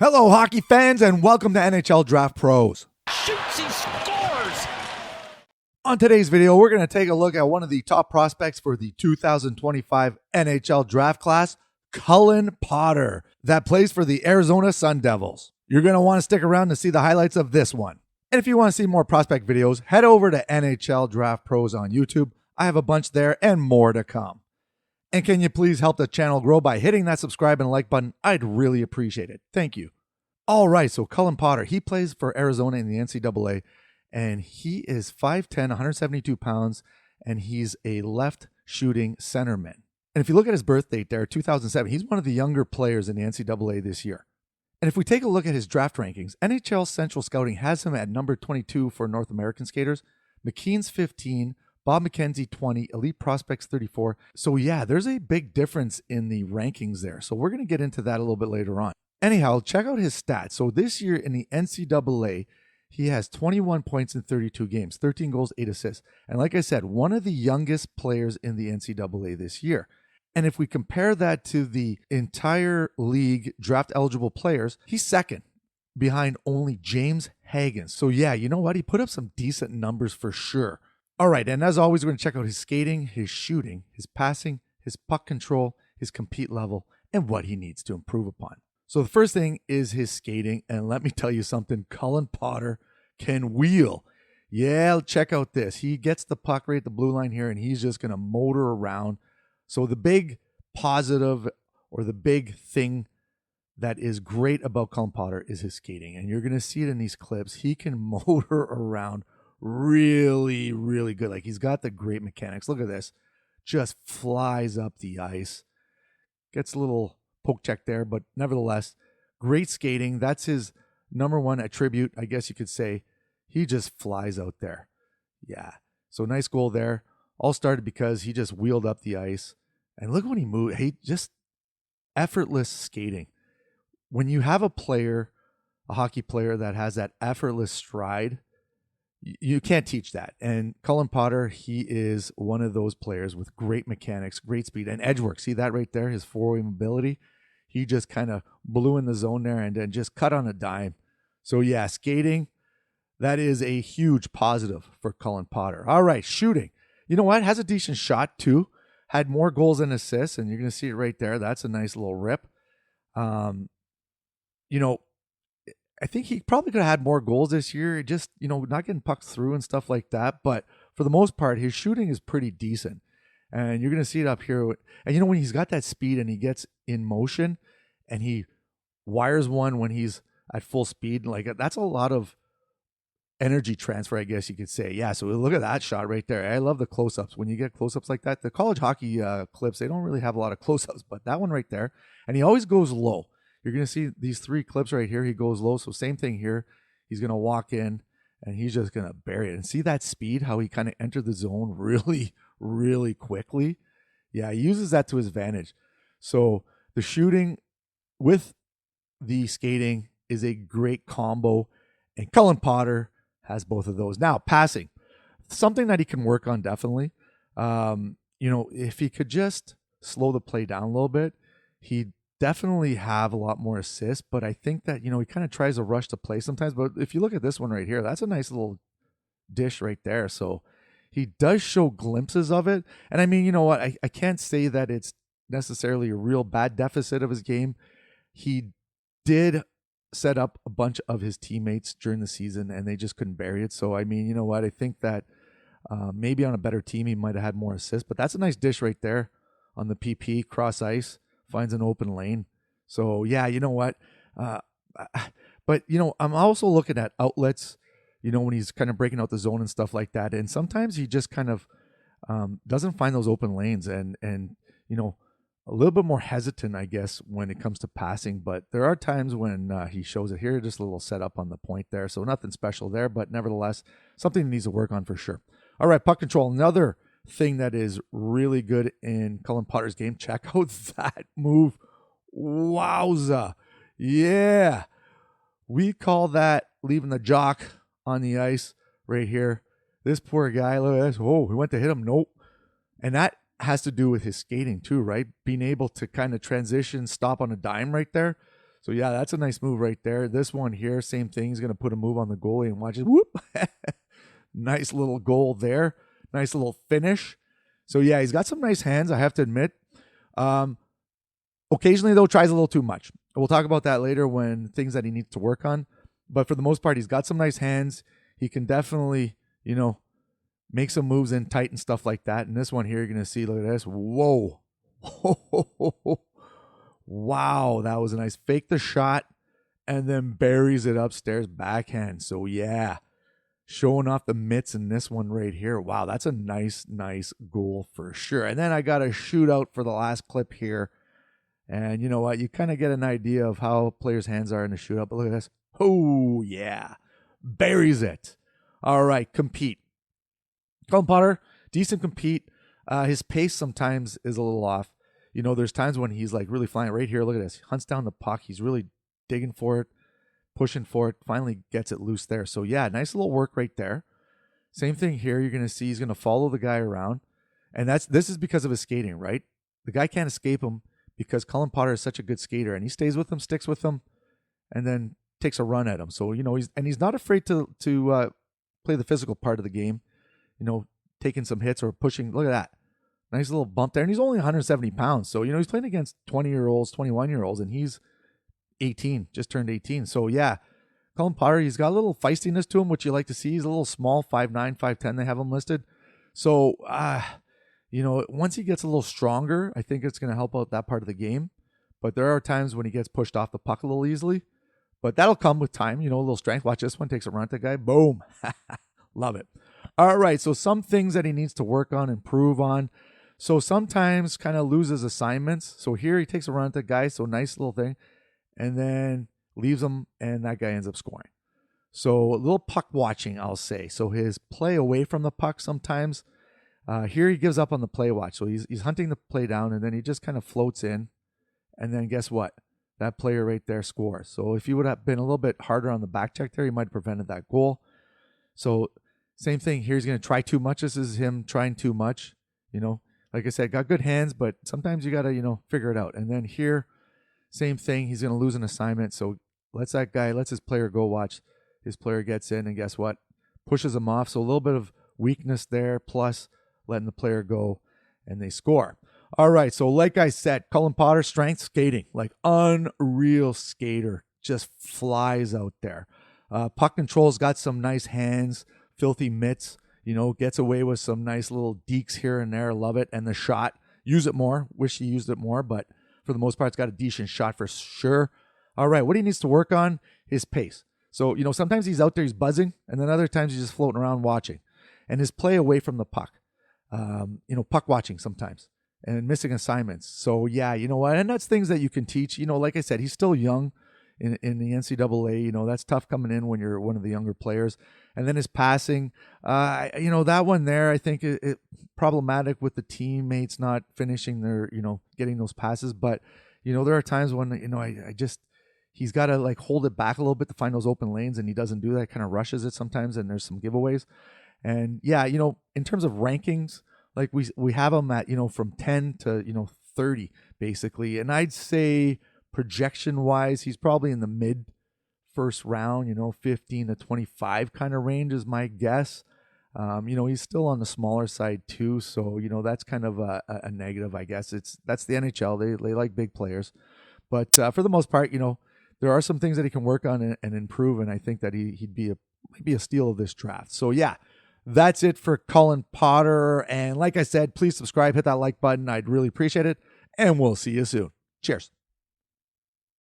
Hello, hockey fans, and welcome to NHL Draft Pros. Shoots, he scores! On today's video, we're going to take a look at one of the top prospects for the 2025 NHL Draft Class, Cullen Potter, that plays for the Arizona Sun Devils. You're going to want to stick around to see the highlights of this one. And if you want to see more prospect videos, head over to NHL Draft Pros on YouTube. I have a bunch there and more to come. And can you please help the channel grow by hitting that subscribe and like button? I'd really appreciate it. Thank you. All right, so Cullen Potter, he plays for Arizona in the NCAA, and he is 5'10", 172 pounds, and he's a left-shooting centerman. And if you look at his birth date there, 2007, he's one of the younger players in the NCAA this year. And if we take a look at his draft rankings, NHL Central Scouting has him at number 22 for North American skaters, McKeen's 15, Bob McKenzie 20, Elite Prospects 34. So yeah, there's a big difference in the rankings there. So we're going to get into that a little bit later on. Anyhow, check out his stats. So this year in the NCAA, he has 21 points in 32 games, 13 goals, 8 assists. And like I said, one of the youngest players in the NCAA this year. And if we compare that to the entire league draft eligible players, he's second behind only James Hagens. So yeah, you know what? He put up some decent numbers for sure. All right, and as always, we're going to check out his skating, his shooting, his passing, his puck control, his compete level, and what he needs to improve upon. So the first thing is his skating, and let me tell you something, Cullen Potter can wheel. Yeah, check out this. He gets the puck right at the blue line here, and he's just going to motor around. So the big positive or the big thing that is great about Cullen Potter is his skating, and you're going to see it in these clips. He can motor around really, really good. Like, he's got the great mechanics. Look at this. Just flies up the ice. Gets a little poke check there, but nevertheless, great skating. That's his number one attribute, I guess you could say. He just flies out there. Yeah. So nice goal there. All started because he just wheeled up the ice. And look when he moved. He just effortless skating. When you have a player, a hockey player that has that effortless stride, you can't teach that. And Cullen Potter, he is one of those players with great mechanics, great speed, and edge work. See that right there, his four-way mobility? He just kind of blew in the zone there and then just cut on a dime. So yeah, skating, that is a huge positive for Cullen Potter. All right, shooting. You know what? Has a decent shot too. Had more goals than assists, and you're going to see it right there. That's a nice little rip. I think he probably could have had more goals this year, just, not getting pucks through and stuff like that. But for the most part, his shooting is pretty decent. And you're going to see it up here. And, when he's got that speed and he gets in motion and he wires one when he's at full speed, like, that's a lot of energy transfer, I guess you could say. Yeah, so look at that shot right there. I love the close-ups. When you get close-ups like that, the college hockey clips, they don't really have a lot of close-ups, but that one right there. And he always goes low. You're going to see these three clips right here. He goes low. So same thing here. He's going to walk in and he's just going to bury it. And see that speed, how he kind of entered the zone really, really quickly. Yeah, he uses that to his advantage. So the shooting with the skating is a great combo. And Cullen Potter has both of those. Now, passing. Something that he can work on definitely. If he could just slow the play down a little bit, he'd definitely have a lot more assists, but I think that, he kind of tries to rush the play sometimes. But if you look at this one right here, that's a nice little dish right there. So he does show glimpses of it. And I mean, you know what? I can't say that it's necessarily a real bad deficit of his game. He did set up a bunch of his teammates during the season and they just couldn't bury it. So, I mean, you know what? I think that maybe on a better team, he might have had more assists, but that's a nice dish right there on the PP cross ice. Finds an open lane. So, yeah, you know what? But, I'm also looking at outlets, when he's kind of breaking out the zone and stuff like that. And sometimes he just kind of doesn't find those open lanes and a little bit more hesitant, I guess, when it comes to passing. But there are times when he shows it here, just a little setup on the point there. So nothing special there, but nevertheless, something he needs to work on for sure. All right, puck control. Another thing that is really good in Cullen Potter's game. Check out that move. Wowza. Yeah. We call that leaving the jock on the ice right here. This poor guy, look at this. Oh, we went to hit him. Nope. And that has to do with his skating too, right? Being able to kind of transition, stop on a dime right there. So, yeah, that's a nice move right there. This one here, same thing. He's going to put a move on the goalie and watch it. Whoop. Nice little goal there. Nice little finish. So, yeah, he's got some nice hands, I have to admit. Occasionally, though, tries a little too much. We'll talk about that later when things that he needs to work on. But for the most part, he's got some nice hands. He can definitely, make some moves in tight and stuff like that. And this one here, you're going to see, look at this. Whoa. Wow, that was a nice fake the shot and then buries it upstairs backhand. So, yeah, showing off the mitts in this one right here. Wow, that's a nice goal for sure. And then I got a shootout for the last clip here. And you know what? You kind of get an idea of how players' hands are in the shootout. But look at this. Oh, yeah. Buries it. All right, compete. Cullen Potter, decent compete. His pace sometimes is a little off. There's times when he's like really flying right here. Look at this. He hunts down the puck. He's really digging for it, pushing for it, finally gets it loose there. So, yeah, nice little work right there. Same thing here. You're going to see he's going to follow the guy around. And this is because of his skating, right? The guy can't escape him because Cullen Potter is such a good skater. And he stays with him, sticks with him, and then takes a run at him. So, he's not afraid to play the physical part of the game, taking some hits or pushing. Look at that. Nice little bump there. And he's only 170 pounds. So, he's playing against 20-year-olds, 21-year-olds, and he's 18, just turned 18. So, yeah, Cullen Potter, he's got a little feistiness to him, which you like to see. He's a little small, 5'9", 5'10", they have him listed. So, once he gets a little stronger, I think it's going to help out that part of the game. But there are times when he gets pushed off the puck a little easily. But that'll come with time, a little strength. Watch this one, takes a run at the guy. Boom. Love it. All right, so some things that he needs to work on, improve on. So sometimes kind of loses assignments. So here he takes a run at the guy, so nice little thing, and then leaves him, and that guy ends up scoring. So a little puck watching, I'll say. So his play away from the puck sometimes. Here he gives up on the play watch. So he's hunting the play down, and then he just kind of floats in, and then guess what? That player right there scores. So if he would have been a little bit harder on the back check there, he might have prevented that goal. So same thing here. He's going to try too much. This is him trying too much, Like I said, got good hands, but sometimes you got to, figure it out. And then here, same thing. He's going to lose an assignment. So lets his player go watch. His player gets in, and guess what? Pushes him off. So a little bit of weakness there, plus letting the player go, and they score. All right. So like I said, Cullen Potter, strength skating, like unreal skater, just flies out there. Puck control's got some nice hands, filthy mitts. Gets away with some nice little dekes here and there. Love it. And the shot, use it more. Wish he used it more, but for the most part, it's got a decent shot for sure. All right, what he needs to work on is pace. So, sometimes he's out there, he's buzzing, and then other times he's just floating around watching. And his play away from the puck. Puck watching sometimes and missing assignments. So, yeah, you know what? And that's things that you can teach. Like I said, he's still young in the NCAA. That's tough coming in when you're one of the younger players. And then his passing, that one there, I think it problematic with the teammates not finishing their, getting those passes. But, there are times when, he's got to like hold it back a little bit to find those open lanes, and he doesn't do that. Kind of rushes it sometimes, and there's some giveaways. And yeah, in terms of rankings, like we have him at, from 10 to, 30 basically. And I'd say projection wise, he's probably in the mid first round, 15 to 25 kind of range is my guess. He's still on the smaller side too. So, that's kind of a negative, I guess. That's the NHL. They like big players. But for the most part, there are some things that he can work on and improve. And I think that he'd be a steal of this draft. So yeah, that's it for Cullen Potter. And like I said, please subscribe, hit that like button. I'd really appreciate it. And we'll see you soon. Cheers.